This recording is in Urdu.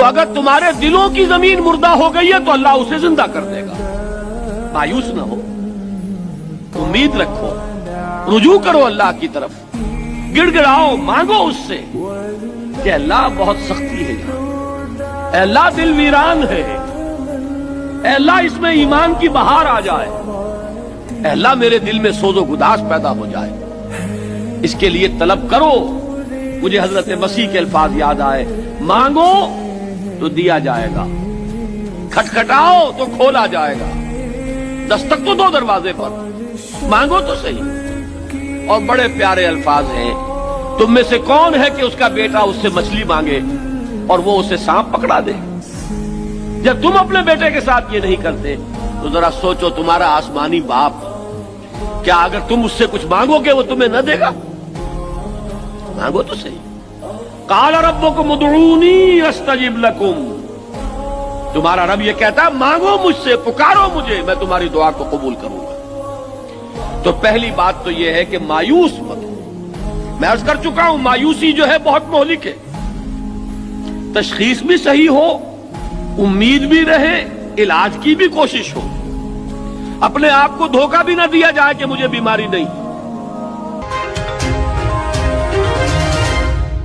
تو اگر تمہارے دلوں کی زمین مردہ ہو گئی ہے تو اللہ اسے زندہ کر دے گا. مایوس نہ ہو، امید رکھو، رجوع کرو اللہ کی طرف، گڑ گڑاؤ، مانگو اس سے کہ اللہ بہت سختی ہے یہاں، اے اللہ دل ویران ہے، اے اللہ اس میں ایمان کی بہار آ جائے، اے اللہ میرے دل میں سوز و گداس پیدا ہو جائے. اس کے لیے طلب کرو. مجھے حضرت مسیح کے الفاظ یاد آئے، مانگو تو دیا جائے گا، کھٹکھٹاؤ تو کھولا جائے گا، دستک تو دو دروازے پر، مانگو تو صحیح. اور بڑے پیارے الفاظ ہیں، تم میں سے کون ہے کہ اس کا بیٹا اس سے مچھلی مانگے اور وہ اسے سانپ پکڑا دے؟ جب تم اپنے بیٹے کے ساتھ یہ نہیں کرتے تو ذرا سوچو تمہارا آسمانی باپ کیا اگر تم اس سے کچھ مانگو گے وہ تمہیں نہ دے گا؟ مانگو تو صحیح. قال ربکم ادعونی استجب لکم. تمہارا رب یہ کہتا ہے مانگو مجھ سے، پکارو مجھے، میں تمہاری دعا کو قبول کروں گا. تو پہلی بات تو یہ ہے کہ مایوس مت ہو. میں عرض کر چکا ہوں مایوسی جو ہے بہت مہلک ہے. تشخیص بھی صحیح ہو، امید بھی رہے، علاج کی بھی کوشش ہو، اپنے آپ کو دھوکہ بھی نہ دیا جائے کہ مجھے بیماری نہیں.